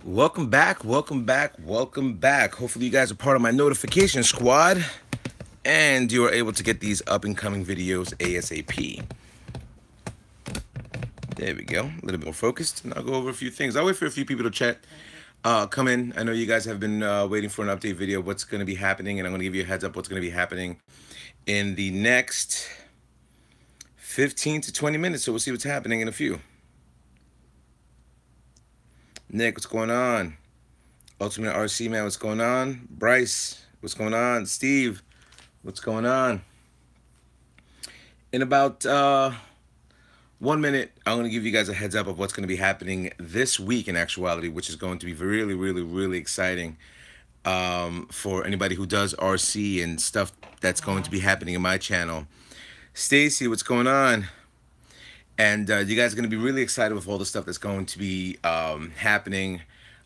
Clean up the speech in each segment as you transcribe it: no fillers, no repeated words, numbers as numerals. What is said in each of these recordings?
Welcome back, welcome back, welcome back. Hopefully, you guys are part of my notification squad and you are able to get these up and coming videos ASAP. There we go, a little bit more focused, and I'll go over a few things. I'll wait for a few people to chat, come in. I know you guys have been waiting for an update video of what's going to be happening, and I'm going to give you a heads up what's going to be happening in the next 15 to 20 minutes. So we'll see what's happening in a few. Nick, what's going on? Ultimate RC man, what's going on? Bryce, what's going on? Steve, what's going on? In about 1 minute, I'm going to give you guys a heads up of what's going to be happening this week in actuality, which is going to be really, really, really exciting for anybody who does RC and stuff that's going to be happening in my channel. Stacy, what's going on? And you guys are going to be really excited with all the stuff that's going to be happening.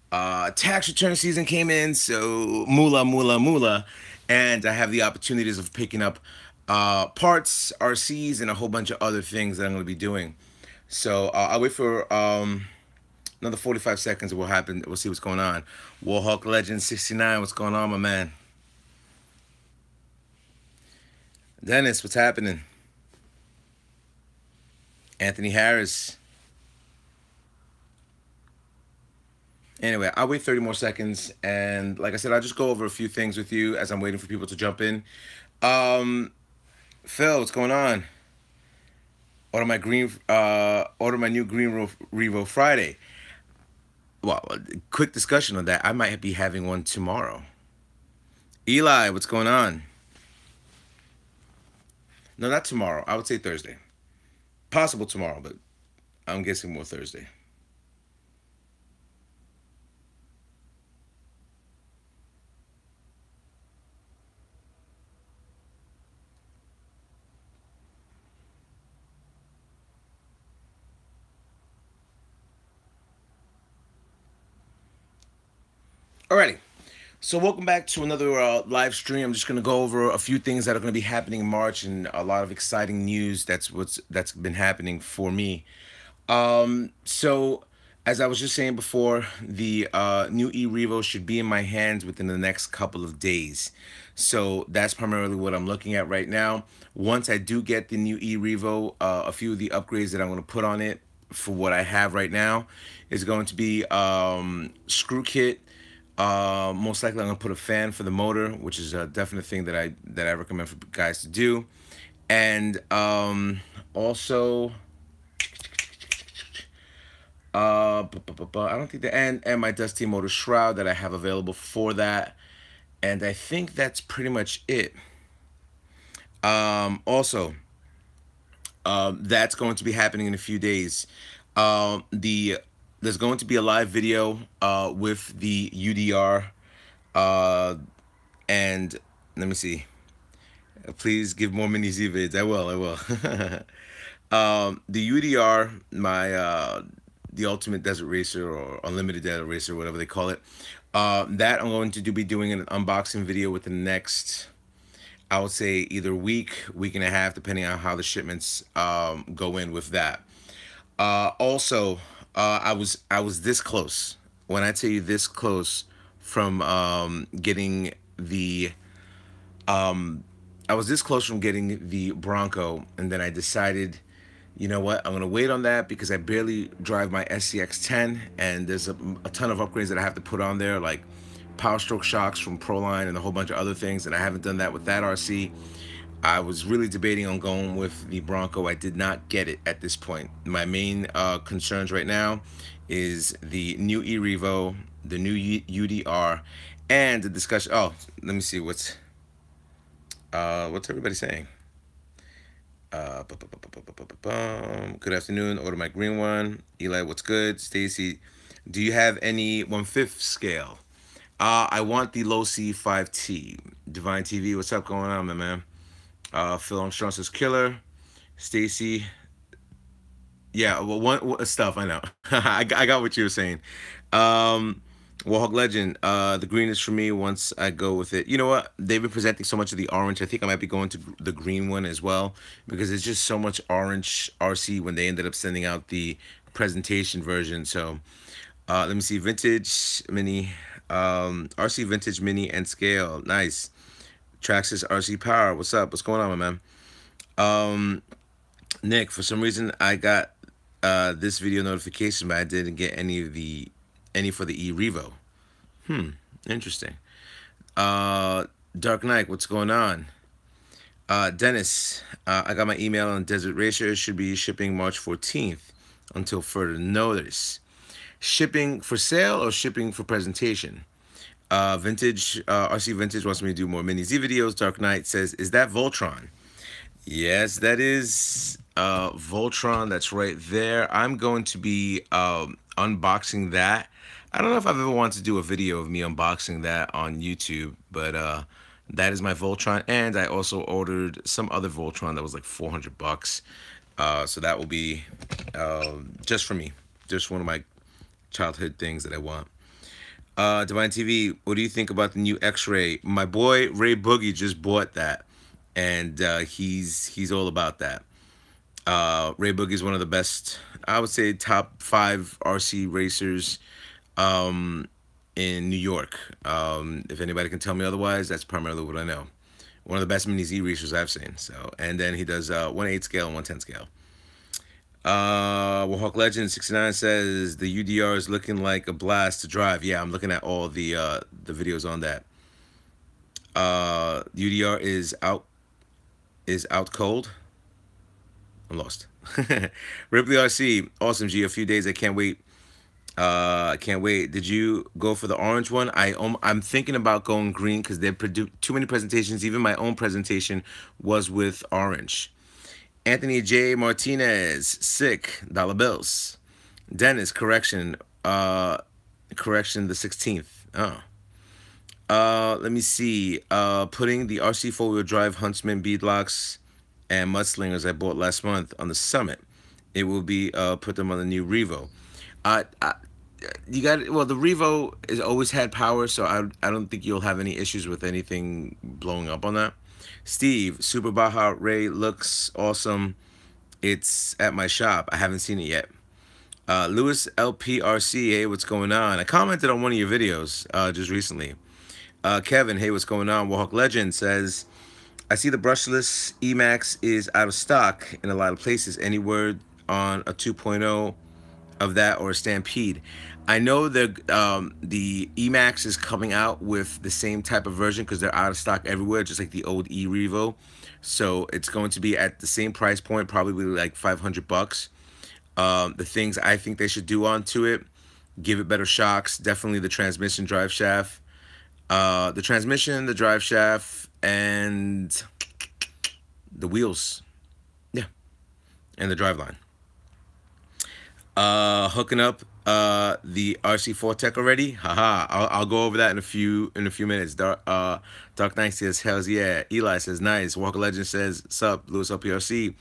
Tax return season came in, so moolah. And I have the opportunities of picking up parts, RCs, and a whole bunch of other things that I'm going to be doing. So I'll wait for another 45 seconds. It will happen. We'll see what's going on. Warhawk Legend 69, what's going on, my man? Dennis, what's happening? Anthony Harris. Anyway, I'll wait 30 more seconds, and like I said, I'll just go over a few things with you as I'm waiting for people to jump in. Phil, what's going on? Order my new Green Revo Friday. Well, quick discussion on that. I might be having one tomorrow. Eli, what's going on? No, not tomorrow. I would say Thursday. Possible tomorrow, but I'm guessing more Thursday. Alrighty. So welcome back to another live stream. I'm just going to go over a few things that are going to be happening in March and a lot of exciting news that's been happening for me. So as I was just saying before, the new eRevo should be in my hands within the next couple of days. So that's primarily what I'm looking at right now. Once I do get the new eRevo, a few of the upgrades that I'm going to put on it for what I have right now is going to be screw kit. Most likely I'm gonna put a fan for the motor, which is a definite thing that I recommend for guys to do. And also I don't think and my Dusty Motor shroud that I have available for that. And I think that's pretty much it. Also, that's going to be happening in a few days. There's going to be a live video with the UDR, and let me see. Please give more mini Z vids. I will. The UDR, the Ultimate Desert Racer or Unlimited Desert Racer, whatever they call it, that I'm going to be doing an unboxing video within the next, I would say, either week and a half, depending on how the shipments go in with that. Also, I was this close. When I tell you this close from getting the I was this close from getting the Bronco, and then I decided, you know what, I'm gonna wait on that because I barely drive my SCX10, and there's a ton of upgrades that I have to put on there, like Power Stroke shocks from Proline and a whole bunch of other things, and I haven't done that with that RC. I was really debating on going with the Bronco. I did not get it at this point. My main concerns right now is the new eRevo, the new UDR, and the discussion. Oh, let me see what's everybody saying. Good afternoon. Order my green one. Eli, what's good? Stacy, do you have any 1/5 scale? I want the low C5T. Divine TV, what's up going on, my man? Phil Armstrong says killer. Stacy, yeah, well, one stuff I know. I got what you were saying. Warhawk Legend, the green is for me once I go with it. You know what? They've been presenting so much of the orange. I think I might be going to the green one as well because it's just so much orange RC when they ended up sending out the presentation version. So Let me see. Vintage Mini. RC Vintage Mini and Scale. Nice. Traxxas RC Power. What's up? What's going on, my man? Um, Nick, for some reason I got this video notification, but I didn't get any for the E Revo. Interesting. Uh, Dark Knight, what's going on? Dennis, I got my email on Desert Racer. It should be shipping March 14th until further notice. Shipping for sale or shipping for presentation? Vintage RC Vintage wants me to do more Mini Z videos. Dark Knight says, "Is that Voltron?" Yes, that is Voltron. That's right there. I'm going to be unboxing that. I don't know if I've ever wanted to do a video of me unboxing that on YouTube, but that is my Voltron. And I also ordered some other Voltron that was like 400 bucks. So that will be just for me. Just one of my childhood things that I want. Divine TV, what do you think about the new X-Ray? My boy Ray Boogie just bought that, and he's all about that. Ray Boogie is one of the best, I would say, top 5 RC racers in New York. If anybody can tell me otherwise, that's primarily what I know. One of the best Mini Z racers I've seen. So, and then he does 1/8 scale and 1/10 scale. Hawk Legend 69 says the UDR is looking like a blast to drive. Yeah, I'm looking at all the videos on that. UDR is out cold. I'm lost. Ripley RC, awesome G. A few days. I can't wait. I can't wait. Did you go for the orange one? I'm thinking about going green because they produce too many presentations. Even my own presentation was with orange. Anthony J. Martinez, sick, dollar bills. Dennis, correction, correction, the 16th. Oh. Let me see. Putting the RC 4-wheel drive Huntsman beadlocks and mudslingers I bought last month on the Summit. It will be put them on the new Revo. You got, well, the Revo has always had power, so I don't think you'll have any issues with anything blowing up on that. Steve, Super Baja Ray looks awesome. It's at my shop. I haven't seen it yet. Lewis LPRC, hey, what's going on? I commented on one of your videos just recently. Kevin, hey, what's going on? Warhawk Legend says, I see the brushless Emax is out of stock in a lot of places. Any word on a 2.0 of that or a Stampede? I know the Emax is coming out with the same type of version because they're out of stock everywhere, just like the old E-Revo. So it's going to be at the same price point, probably like 500 bucks. The things I think they should do onto it, give it better shocks, definitely the transmission, drive shaft. The transmission, the drive shaft, and the wheels. Yeah. And the driveline. Hooking up the RC4 Tech already. Haha. I'll go over that in a few minutes. Dark Knight says hells yeah. Eli says nice. Walker Legend says sup. Lewis LPRC.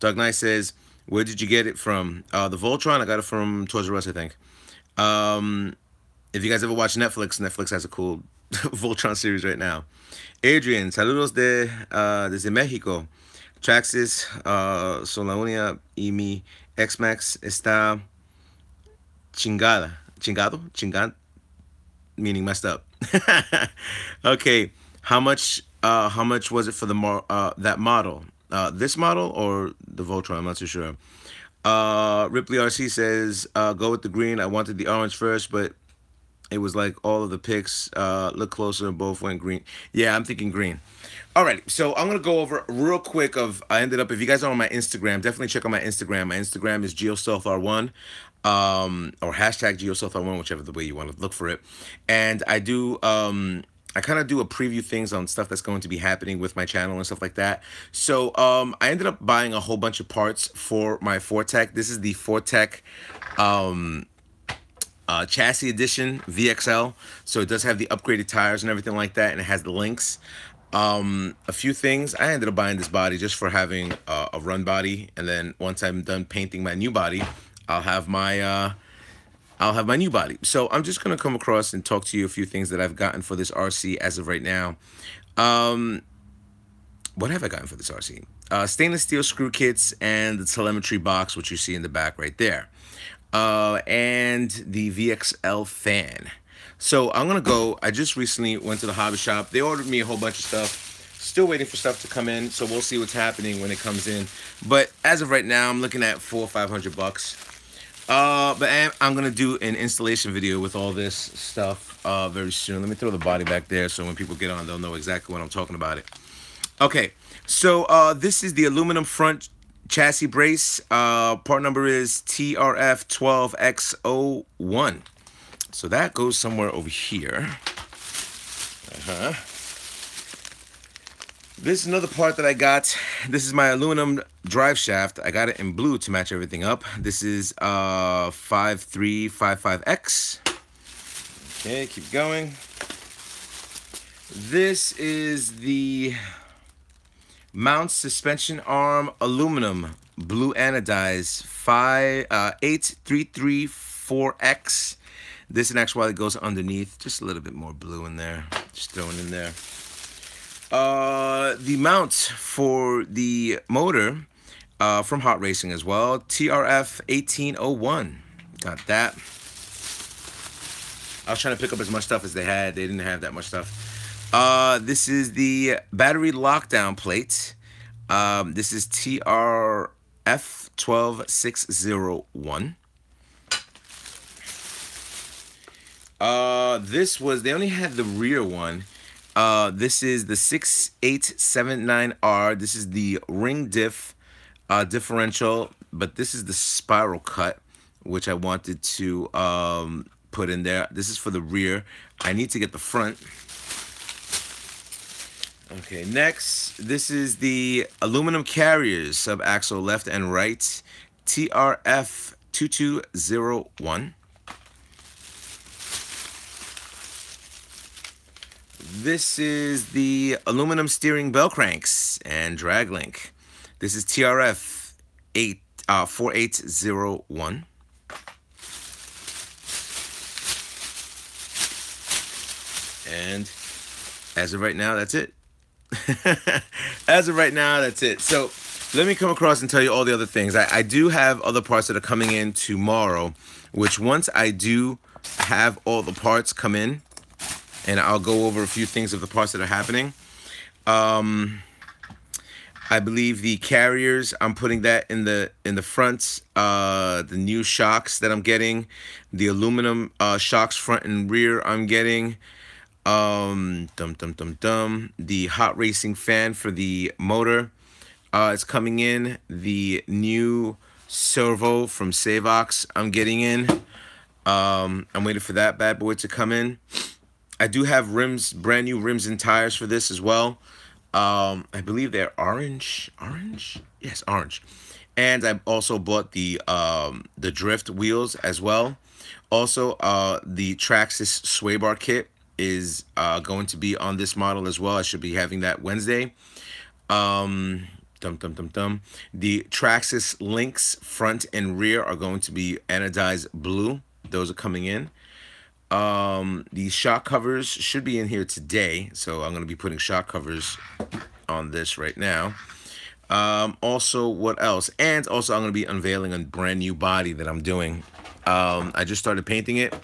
Dark Knight says where did you get it from? The Voltron. I got it from Toys R Us, I think. If you guys ever watch Netflix, Netflix has a cool Voltron series right now. Adrian, saludos desde México. Traxxas, son la única y mi X-Max está chingada. Chingado? Chingad? Meaning messed up. Okay. How much was it for the that model? This model or the Voltron? I'm not too sure. Ripley RC says, go with the green. I wanted the orange first, but it was like all of the picks look closer and both went green. Yeah, I'm thinking green. Alrighty, so I'm gonna go over real quick I ended up, if you guys are on my Instagram, definitely check out my Instagram. My Instagram is GeoStealthR1, or hashtag GeoStealthR1, whichever the way you want to look for it. And I do I kind of do a preview things on stuff that's going to be happening with my channel and stuff like that. So I ended up buying a whole bunch of parts for my Fortec. This is the Fortec chassis edition VXL, so it does have the upgraded tires and everything like that, and it has the links. A few things. I ended up buying this body just for having a run body, and then once I'm done painting my new body, I'll have my new body. So I'm just gonna come across and talk to you a few things that I've gotten for this RC as of right now. What have I gotten for this RC? Stainless steel screw kits and the telemetry box, which you see in the back right there. and the VXL fan. So I'm gonna go. I just recently went to the hobby shop. They ordered me a whole bunch of stuff. Still waiting for stuff to come in, so we'll see what's happening when it comes in. But as of right now, I'm looking at 400 or 500 bucks. But I'm gonna do an installation video with all this stuff very soon. Let me throw the body back there so when people get on, they'll know exactly what I'm talking about. It. Okay, so this is the aluminum front chassis brace. Part number is TRF12X01. So that goes somewhere over here. Uh-huh. This is another part that I got. This is my aluminum drive shaft. I got it in blue to match everything up. This is 5355X. Okay, keep going. This is the mount suspension arm aluminum blue anodized 8334X. This and actually it goes underneath. Just a little bit more blue in there. Just throwing in there. The mount for the motor from Hot Racing as well. TRF 1801. Got that. I was trying to pick up as much stuff as they had. They didn't have that much stuff. This is the battery lockdown plate. This is TRF 12601. They only had the rear one. This is the 6879R. This is the ring diff differential, but this is the spiral cut, which I wanted to put in there. This is for the rear. I need to get the front. Okay, next, this is the aluminum carriers, sub-axle left and right, TRF 2201. This is the aluminum steering bell cranks and drag link. This is TRF 4801. And as of right now, that's it. As of right now, that's it. So let me come across and tell you all the other things. I do have other parts that are coming in tomorrow, which once I do have all the parts come in, and I'll go over a few things of the parts that are happening. I believe the carriers, I'm putting that in the front. The new shocks that I'm getting, the aluminum shocks front and rear I'm getting. The Hot Racing fan for the motor is coming in. The new servo from Savox I'm getting in. I'm waiting for that bad boy to come in. I do have rims, brand new rims and tires for this as well. I believe they're orange. Yes, orange. And I also bought the drift wheels as well. Also, the Traxxas sway bar kit is going to be on this model as well. I should be having that Wednesday. The Traxxas links front and rear are going to be anodized blue. Those are coming in. The shock covers should be in here today, so I'm going to be putting shock covers on this right now. Also, what else? And also, I'm going to be unveiling a brand new body that I'm doing. I just started painting it.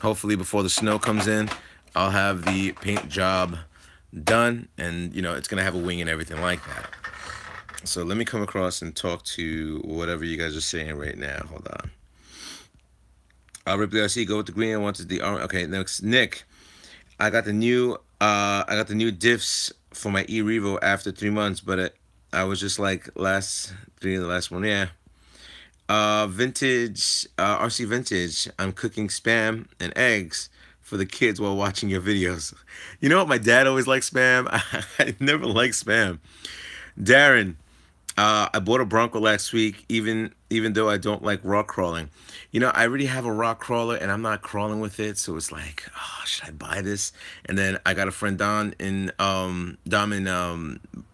Hopefully, before the snow comes in, I'll have the paint job done, and you know it's gonna have a wing and everything like that. So let me come across and talk to whatever you guys are saying right now. Hold on. Ripley RC, go with the green. I wanted the orange. Okay, next Nick. I got the new diffs for my e-Revo after 3 months, but I was just like the last one. Yeah. Vintage RC Vintage. I'm cooking spam and eggs for the kids while watching your videos. You know what? My dad always liked spam. I never liked spam. Darren, I bought a Bronco last week, even though I don't like rock crawling. You know, I already have a rock crawler and I'm not crawling with it, so it's like, oh, should I buy this? And then I got a friend Dom in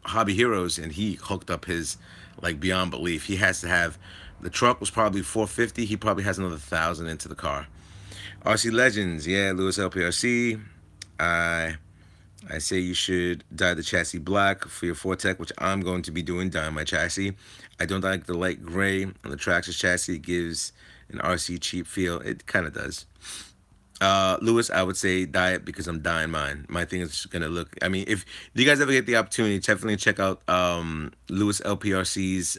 Hobby Heroes, and he hooked up his like beyond belief. He has to have, the truck was probably $450. He probably has another $1,000 into the car. RC Legends, yeah, Lewis LPRC. I say you should dye the chassis black for your Fortec, which I'm going to be doing, dyeing my chassis. I don't like the light gray on the Traxxas chassis. It gives an RC cheap feel. It kind of does. Lewis, I would say diet because I'm dying mine. My thing is gonna look. I mean, if you guys ever get the opportunity, definitely check out Lewis LPRC's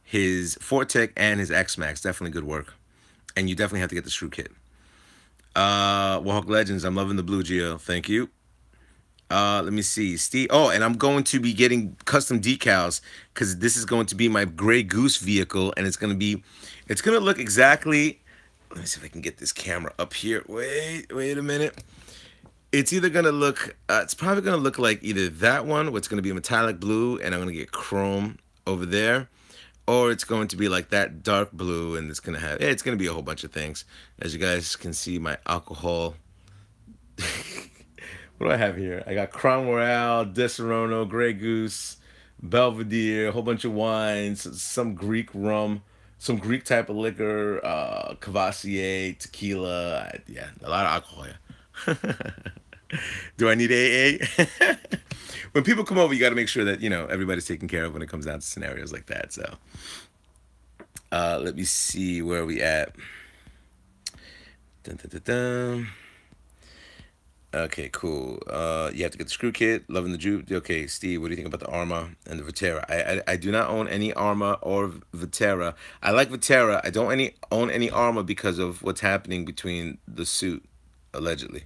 his Fortec and his X Max. Definitely good work, and you definitely have to get the screw kit. Warhawk Legends, I'm loving the blue Geo. Thank you. Let me see, Steve. Oh, and I'm going to be getting custom decals because this is going to be my Grey Goose vehicle, and it's gonna look exactly. Let me see if I can get this camera up here. Wait a minute. It's either gonna look. It's probably gonna look like either that one, what's gonna be metallic blue, and I'm gonna get chrome over there, or it's going to be like that dark blue, and it's gonna have. It's gonna be a whole bunch of things. As you guys can see, my alcohol. What do I have here? I got Crown Royale, Disaronno, Grey Goose, Belvedere, a whole bunch of wines, some Greek rum, some Greek type of liquor, Cavassier, tequila. Yeah, a lot of alcohol. Yeah. Do I need AA? When people come over, you got to make sure that everybody's taken care of when it comes down to scenarios like that. So, let me see where are we at. Dun, dun, dun, dun. Okay, cool. You have to get the screw kit. Loving the juke. Okay, Steve, what do you think about the Arma and the Vitera? I do not own any Arma or Vitera. I like Vitera. I don't own any Arma because of what's happening between the suit, allegedly.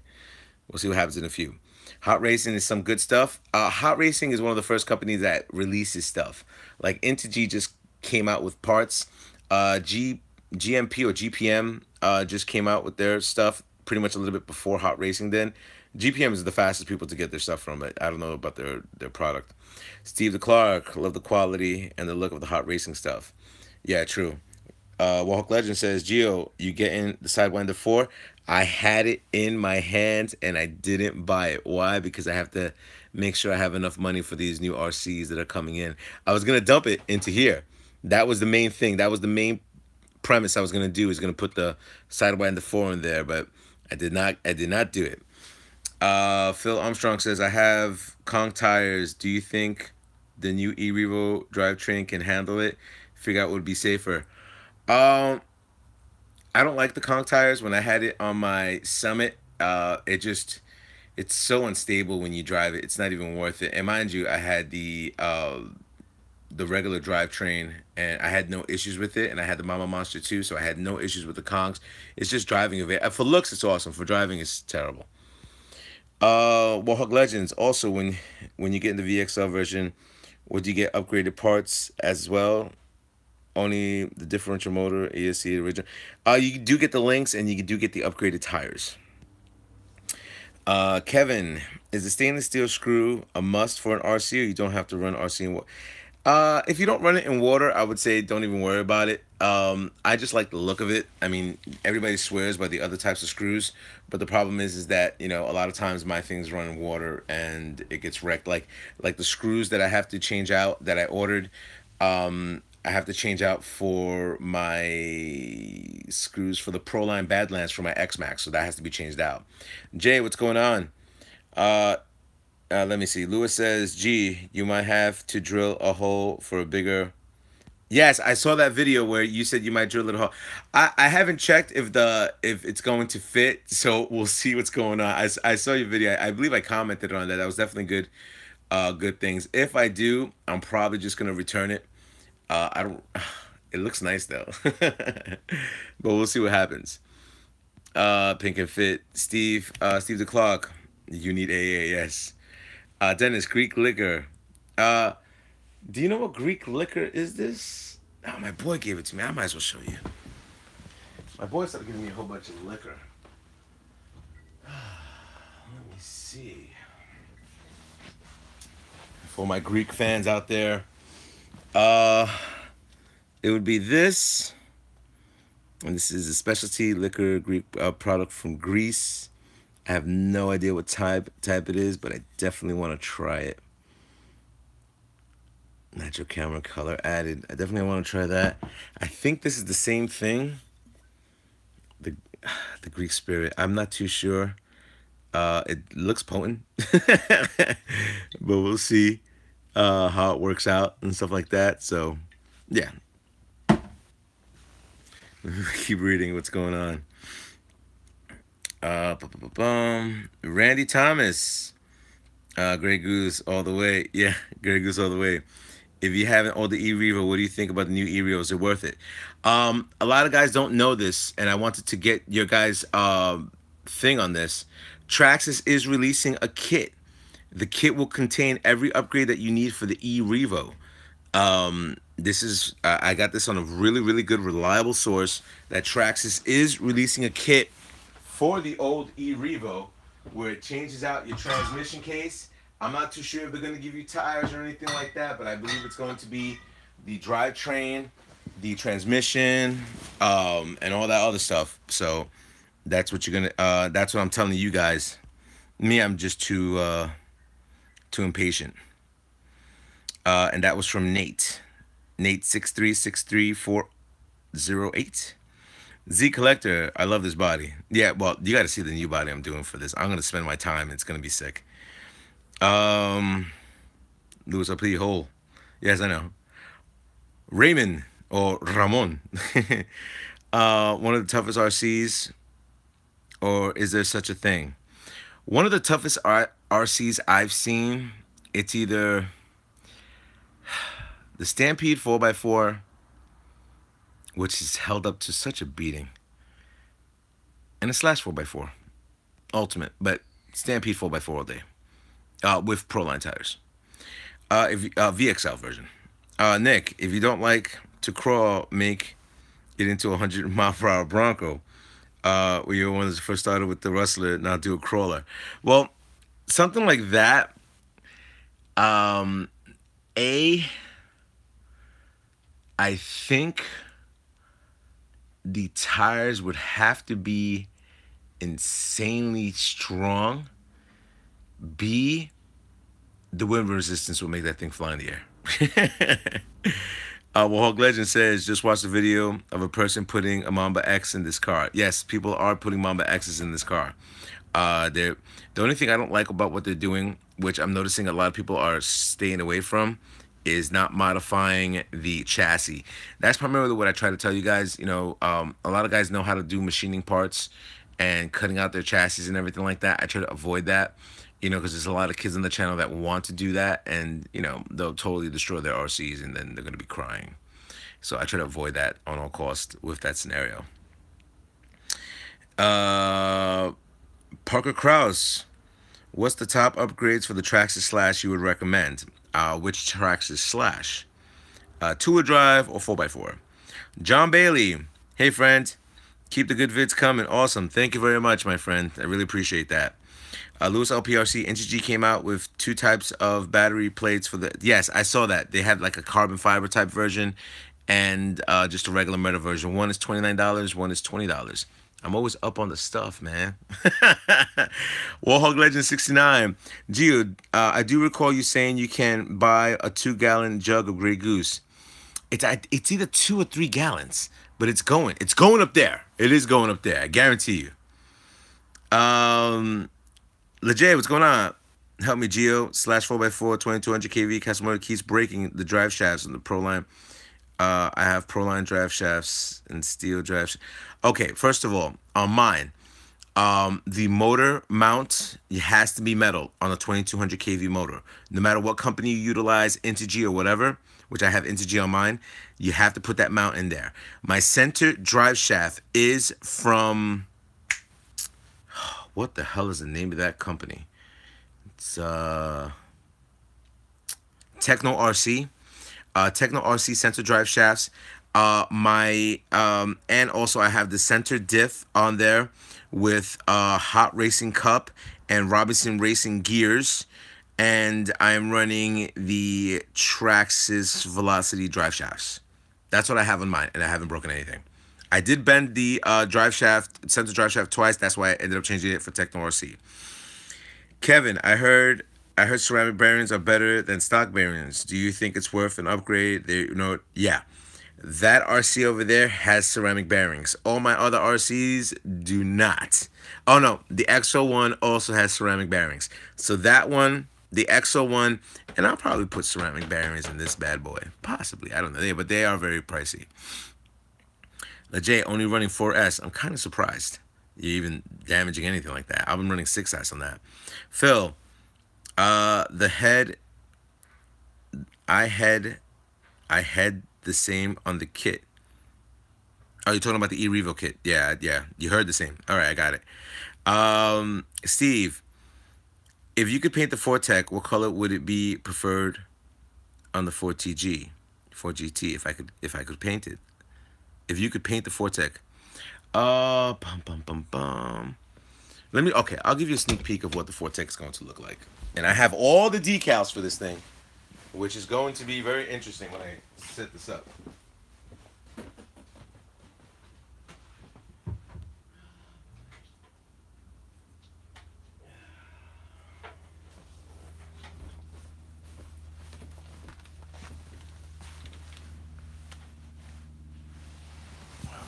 We'll see what happens in a few. Hot Racing is some good stuff. Hot Racing is one of the first companies that releases stuff. Like Integy just came out with parts. GMP or GPM just came out with their stuff pretty much a little bit before Hot Racing did. GPM is the fastest people to get their stuff from, but I don't know about their product. Steve the Clark, love the quality and the look of the Hot Racing stuff. Yeah, true. Warhawk Legend says, Geo, you getting the Sidewinder 4? I had it in my hands and I didn't buy it. Why? Because I have to make sure I have enough money for these new RCs that are coming in. I was going to dump it into here. That was the main thing. That was the main premise I was going to do, is going to put the Sidewinder 4 in there, but I did not do it. Phil Armstrong says, I have Kong tires. Do you think the new e-Revo drivetrain can handle it? Figure out what would be safer. I don't like the Kong tires. When I had it on my Summit, it's so unstable when you drive it. It's not even worth it. And mind you, I had the regular drivetrain and I had no issues with it, and I had the Mama Monster too, so I had no issues with the Kongs. It's just driving of it. For looks, it's awesome. For driving, it's terrible. Warhawk Legends. Also, when you get in the VXL version, would you get upgraded parts as well? Only the differential motor, ESC original. You do get the links, and you do get the upgraded tires. Kevin, is the stainless steel screw a must for an RC, or you don't have to run RC in water? If you don't run it in water, I would say don't even worry about it. I just like the look of it. I mean, everybody swears by the other types of screws, but the problem is that, a lot of times my things run in water and it gets wrecked. Like the screws that I have to change out that I ordered, I have to change out for my screws for the Proline Badlands for my X-Max, so that has to be changed out. Jay, what's going on? Let me see. Lewis says, gee, you might have to drill a hole for a bigger... Yes, I saw that video where you said you might drill it a hole. I haven't checked if it's going to fit, so we'll see what's going on. I saw your video. I believe I commented on that. That was definitely good things. If I do, I'm probably just going to return it. I don't... It looks nice, though. But we'll see what happens. Pink and Fit. Steve the Clock. You need AA, yes. Dennis, Greek liquor. Do you know what Greek liquor is this? Oh, my boy gave it to me. I might as well show you. My boy started giving me a whole bunch of liquor. Let me see. For my Greek fans out there, it would be this. And this is a specialty liquor Greek product from Greece. I have no idea what type it is, but I definitely want to try it. Natural camera color added. I definitely want to try that. I think this is the same thing. The Greek Spirit. I'm not too sure. It looks potent, but we'll see how it works out and stuff like that. So, yeah. Keep reading what's going on. Randy Thomas. Grey Goose all the way. Yeah, Grey Goose all the way. If you haven't owned the E-Revo, what do you think about the new E-Revo? Is it worth it? A lot of guys don't know this, and I wanted to get your guys' thing on this. Traxxas is releasing a kit. The kit will contain every upgrade that you need for the E-Revo. This is I got this on a really, really good, reliable source that Traxxas is releasing a kit for the old E-Revo where it changes out your transmission case. I'm not too sure if they're going to give you tires or anything like that, but I believe it's going to be the drivetrain, the transmission, and all that other stuff. So that's what you're gonna. That's what I'm telling you guys. Me, I'm just too impatient. And that was from Nate. Nate 6363408. Z Collector, I love this body. Yeah, well, you got to see the new body I'm doing for this. I'm gonna spend my time. It's gonna be sick. Um, Louis, I plead whole. Yes, I know. Raymond or Ramon. One of the toughest RCs, or is there such a thing? One of the toughest RCs I've seen. It's either the Stampede 4x4, which is held up to such a beating, and a Slash 4x4 Ultimate, but Stampede 4x4 all day, with Proline tires. If VXL version. Nick, if you don't like to crawl, make it into a 100-mile-per-hour Bronco. You're one that first started with the Rustler, now do a crawler. Well, something like that. Um, I think the tires would have to be insanely strong. B, the wind resistance will make that thing fly in the air. Hog Legend says, just watch the video of a person putting a Mamba X in this car. Yes, people are putting Mamba X's in this car. The only thing I don't like about what they're doing, which I'm noticing a lot of people are staying away from, is not modifying the chassis. That's primarily what I try to tell you guys. You know, a lot of guys know how to do machining parts and cutting out their chassis and everything like that. I try to avoid that, you know, because there's a lot of kids on the channel that want to do that, and, you know, they'll totally destroy their RCs and then they're going to be crying. So I try to avoid that on all costs with that scenario. Parker Kraus, what's the top upgrades for the Traxxas Slash you would recommend? Which Traxxas Slash? Two-wheel drive or 4x4? John Bailey, hey friend, keep the good vids coming. Awesome. Thank you very much, my friend. I really appreciate that. Lewis LPRC, NTG came out with 2 types of battery plates for the... Yes, I saw that. They had like a carbon fiber type version and just a regular metal version. One is $29, one is $20. I'm always up on the stuff, man. Warhog Legend 69. Gio, I do recall you saying you can buy a 2-gallon jug of Grey Goose. It's either 2 or 3 gallons, but it's going up there. It is going up there. I guarantee you. Lejay, what's going on? Help me, Gio. Slash 4x4 2200 kV. Customer keeps breaking the drive shafts on the Proline. I have Proline drive shafts and steel drive shafts. Okay, first of all, on mine, the motor mount, it has to be metal on a 2200 kV motor. No matter what company you utilize, Integy or whatever, which I have Integy on mine, you have to put that mount in there. My center drive shaft is from... What the hell is the name of that company? It's Techno RC. Techno RC center drive shafts. And also I have the center diff on there with Hot Racing Cup and Robinson Racing gears, and I'm running the Traxxas Velocity drive shafts. That's what I have on mine, and I haven't broken anything. I did bend the drive shaft, center drive shaft twice. That's why I ended up changing it for Techno RC. Kevin, I heard ceramic bearings are better than stock bearings. Do you think it's worth an upgrade? Yeah. That RC over there has ceramic bearings. All my other RCs do not. Oh no, the EXO one also has ceramic bearings. So that one, the EXO one, and I'll probably put ceramic bearings in this bad boy. Possibly, I don't know, but they are very pricey. Jay, only running 4S. I'm kind of surprised you're even damaging anything like that. I've been running 6S on that. Phil, the head, I had, I had the same on the kit. Oh, you're talking about the E-Revo kit. Yeah, yeah. You heard the same. All right, I got it. Steve, if you could paint the Fortec, what color would it be preferred on the 4TG, 4GT? If I could paint it, if you could paint the Fortec, bum bum bum bum. Let me. Okay, I'll give you a sneak peek of what the Fortec is going to look like, and I have all the decals for this thing, which is going to be very interesting when I set this up.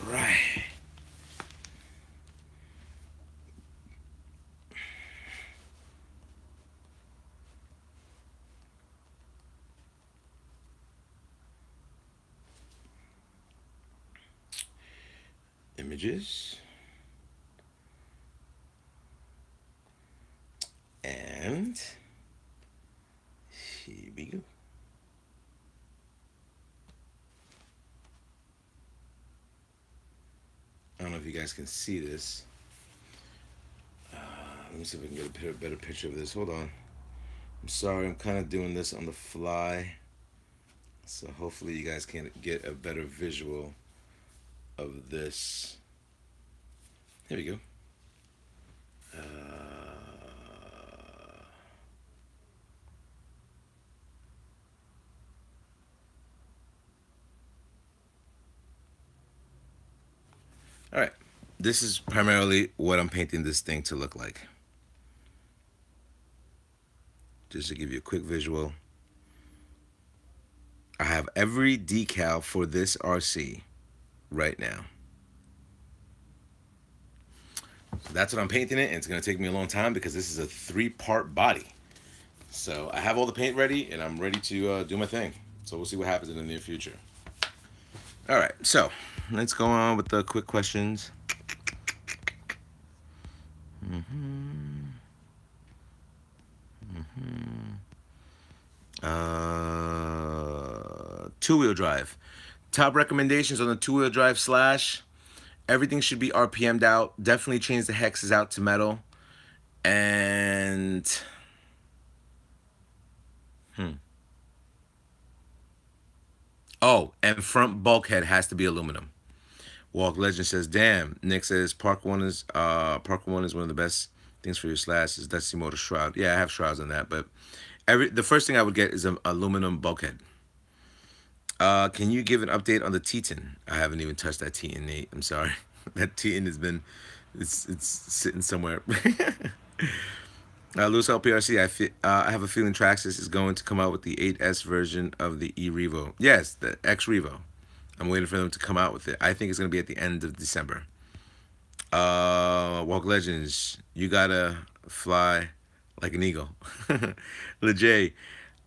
All right. Images. And here we go. I don't know if you guys can see this. Let me see if I can get a better picture of this. Hold on. I'm sorry, I'm kind of doing this on the fly. So hopefully you guys can get a better visual of this. Here we go. All right. This is primarily what I'm painting this thing to look like. Just to give you a quick visual. I have every decal for this RC right now. So that's what I'm painting it, and it's going to take me a long time because this is a 3-part body. So I have all the paint ready, and I'm ready to do my thing. So we'll see what happens in the near future. All right, so let's go on with the quick questions. Two-wheel drive. Top recommendations on the two-wheel drive slash. Everything should be RPM'd out. Definitely change the hexes out to metal. And oh, and front bulkhead has to be aluminum. Walk Legend says, "Damn." Nick says, Parker One is one of the best things for your slash. Is Dusty Motor shroud? Yeah, I have shrouds on that, but the first thing I would get is an aluminum bulkhead. Can you give an update on the Teton? I haven't even touched that Teton, Nate. I'm sorry. That Teton has been, it's sitting somewhere. Loose LPRC, I have a feeling Traxxas is going to come out with the 8S version of the E-Revo. Yes, the X-Revo. I'm waiting for them to come out with it. I think it's going to be at the end of December. Walk Legends, you gotta fly like an eagle. Lejay,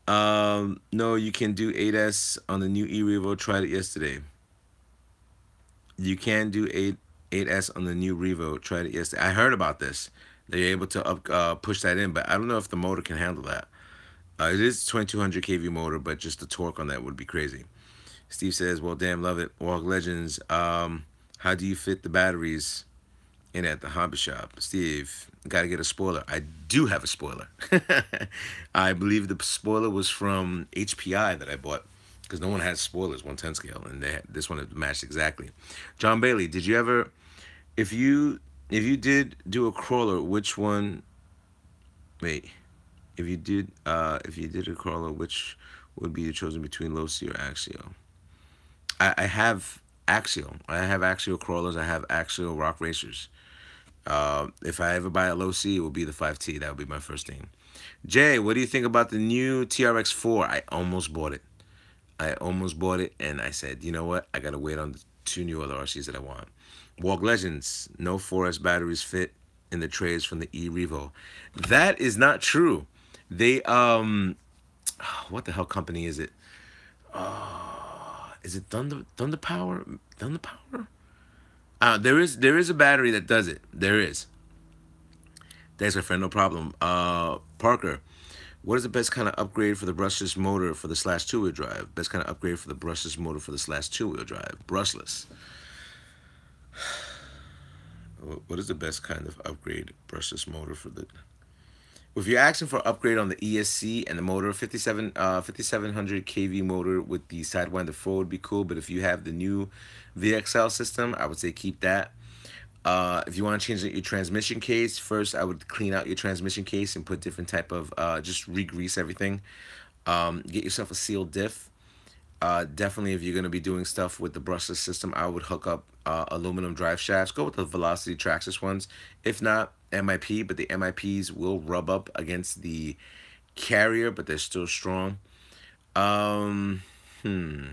no, you can do 8S on the new E-Revo. Tried it yesterday. You can do 8S on the new Revo. Tried it yesterday. I heard about this. They're able to push that in, but I don't know if the motor can handle that. It is 2200 kV motor, but just the torque on that would be crazy. Steve says, well, damn, love it. Walk Legends, how do you fit the batteries in at the hobby shop? Steve, got to get a spoiler. I do have a spoiler. I believe the spoiler was from HPI that I bought because no one has spoilers 110 scale, and this one matched exactly. John Bailey, did you ever, if you did do a crawler, which one? Wait, if you did a crawler, which would be chosen between low C or axial? I have axial. I have axial crawlers. I have axial rock racers. If I ever buy a low C, it will be the 5T. That would be my first thing. Jay, what do you think about the new TRX4? I almost bought it. And I said, you know what? I gotta wait on the 2 new other RCs that I want. Walk Legends, no 4S batteries fit in the trays from the E-Revo. That is not true. They what the hell company is it? Is it Thunder Power? Thunder Power? There is a battery that does it. There is. Thanks, my friend. No problem. Parker, what is the best kind of upgrade for the brushless motor for the slash two wheel drive? Best kind of upgrade for the brushless motor for the slash two wheel drive. Brushless. What is the best kind of upgrade brushless motor for the? If you're asking for upgrade on the ESC and the motor, 5700 kV motor with the Sidewinder 4 would be cool. But if you have the new VXL system, I would say keep that. If you want to change your transmission case, first I would clean out your transmission case and put different type of just re-grease everything. Get yourself a sealed diff. Definitely, if you're going to be doing stuff with the brushless system, I would hook up aluminum drive shafts. Go with the Velocity Traxxas ones. If not, MIP, but the MIPs will rub up against the carrier, but they're still strong. Um, hmm.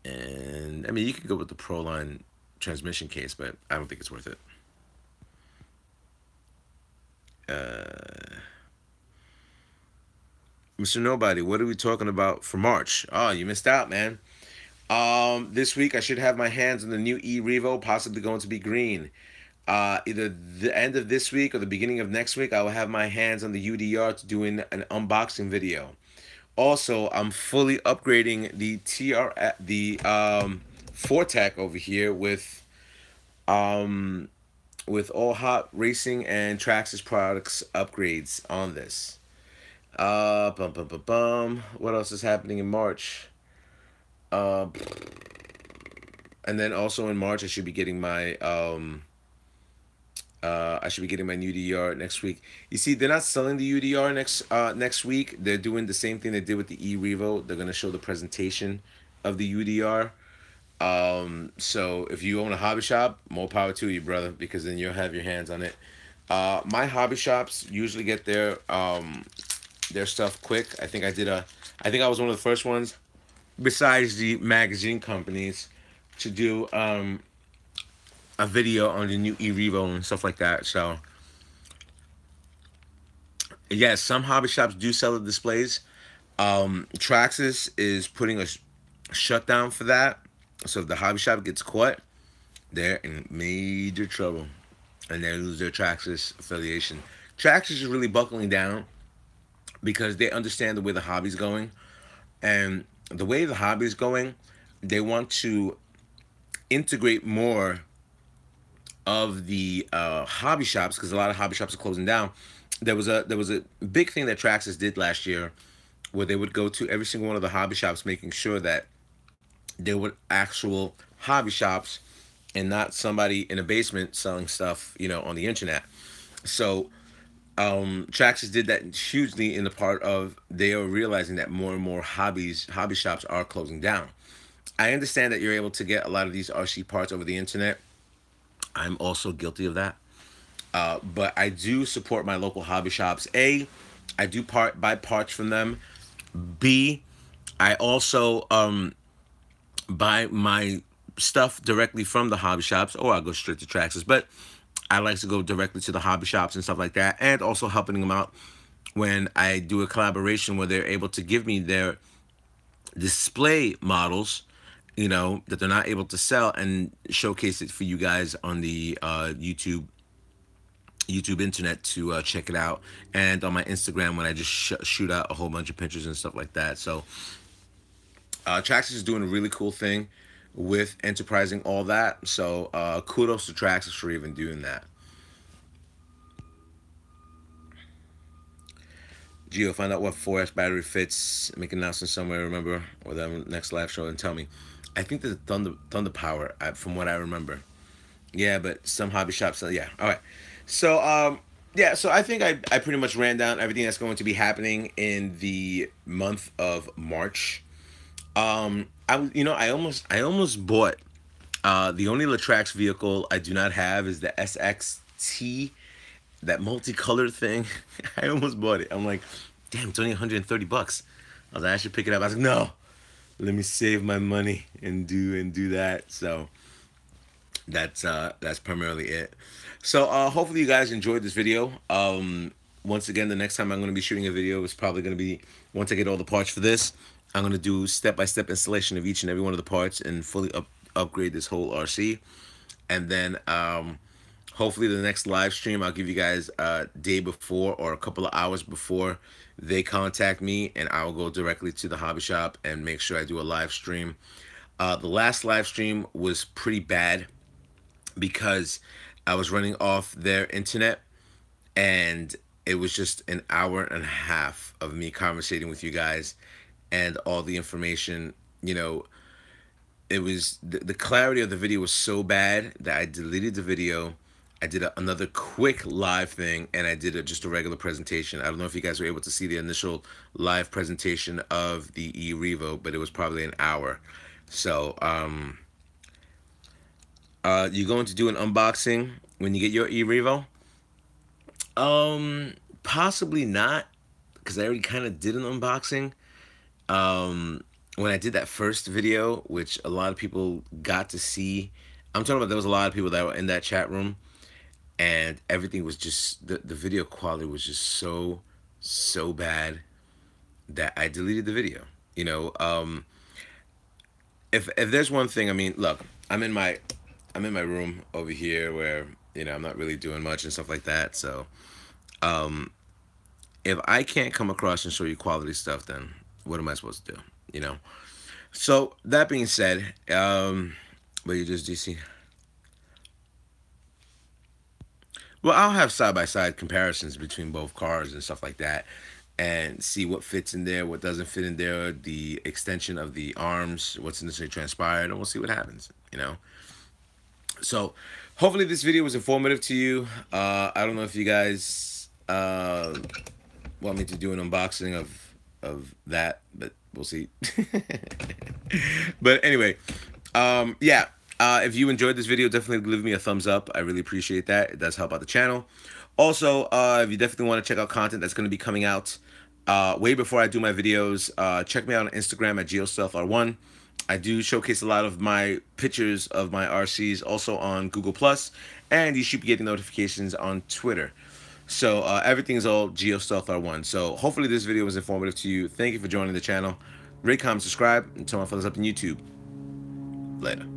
And I mean, you could go with the Proline transmission case, but I don't think it's worth it. Uh, Mr. Nobody, what are we talking about for March? Oh, you missed out, man. This week I should have my hands on the new e-Revo, possibly going to be green. Either the end of this week or the beginning of next week, I will have my hands on the UDR to doing an unboxing video. Also, I'm fully upgrading the Fortec over here with all hot racing and Traxxas products upgrades on this. Bum bum bum bum. What else is happening in March? Uh, and then also in March, I should be getting my new UDR next week. You see, they're not selling the UDR next week. They're doing the same thing they did with the e-Revo. They're gonna show the presentation of the UDR. So if you own a hobby shop, more power to you, brother, because then you'll have your hands on it. My hobby shops usually get their stuff quick. I think I was one of the first ones, besides the magazine companies, to do a video on the new e-Revo and stuff like that. So yes, some hobby shops do sell the displays. Traxxas is putting a shutdown for that. So if the hobby shop gets caught, they're in major trouble, and they lose their Traxxas affiliation. Traxxas is really buckling down because they understand the way the hobby's going, and the way the hobby's going, they want to integrate more of the hobby shops, because a lot of hobby shops are closing down. There was a big thing that Traxxas did last year, where they would go to every single one of the hobby shops, making sure that they were actual hobby shops and not somebody in a basement selling stuff, on the internet. So Traxxas did that hugely in the part of they are realizing that more and more hobby shops are closing down. I understand that you're able to get a lot of these RC parts over the internet. I'm also guilty of that. But I do support my local hobby shops. A, I do buy parts from them. B, I also buy my stuff directly from the hobby shops, or I'll go straight to Traxxas. But I like to go directly to the hobby shops and stuff like that, and also helping them out when I do a collaboration where they're able to give me their display models, that they're not able to sell, and showcase it for you guys on the YouTube internet to check it out, and on my Instagram when I just shoot out a whole bunch of pictures and stuff like that. So Traxxas is doing a really cool thing with enterprising all that. So kudos to Traxxas for even doing that. Geo, find out what 4S battery fits. Make an announcement somewhere. Remember, or the next live show, and tell me. I think the Thunder Power, from what I remember. Yeah, but some hobby shops. Yeah. All right. So yeah. So I think I pretty much ran down everything that's going to be happening in the month of March. I almost bought. The only Latrax vehicle I do not have is the SXT, that multicolored thing. I almost bought it. I'm like, damn, it's only $130. I was like, I should pick it up. I was like, no, let me save my money and do that. So that's primarily it. So hopefully you guys enjoyed this video. Once again, the next time I'm going to be shooting a video is probably going to be once I get all the parts for this. I'm going to do step-by-step installation of each and every one of the parts and fully upgrade this whole RC. And then hopefully the next live stream I'll give you guys a day before or a couple of hours before they contact me, and I'll go directly to the hobby shop and make sure I do a live stream. The last live stream was pretty bad because I was running off their internet, and it was just an hour and a half of me conversating with you guys and all the information. You know, it was the clarity of the video was so bad that I deleted the video. I did another quick live thing, and I did just a regular presentation. I don't know if you guys were able to see the initial live presentation of the eRevo, but it was probably an hour. So you going to do an unboxing when you get your eRevo? Possibly not, because I already kind of did an unboxing. When I did that first video, which a lot of people got to see, I'm talking about there was a lot of people that were in that chat room, and everything was just, the video quality was just so bad that I deleted the video. You know, if there's one thing, I mean, look, I'm in my room over here where, you know, I'm not really doing much and stuff like that. So if I can't come across and show you quality stuff, then what am I supposed to do? You know. So that being said, but you just DC. Well, I'll have side by side comparisons between both cars and stuff like that, and see what fits in there, what doesn't fit in there, the extension of the arms, what's initially transpired, and we'll see what happens. You know. So hopefully this video was informative to you. I don't know if you guys want me to do an unboxing of that, but we'll see. But anyway, yeah, if you enjoyed this video, definitely leave me a thumbs up. I really appreciate that. It does help out the channel. Also, if you definitely want to check out content that's going to be coming out way before I do my videos, check me out on Instagram at GeoStealthR1. I do showcase a lot of my pictures of my RCs also on Google+, and you should be getting notifications on Twitter. So everything is all GeoStealthR1. So hopefully this video was informative to you. Thank you for joining the channel. Rate, comment, subscribe, and turn my fellas up on YouTube. Later.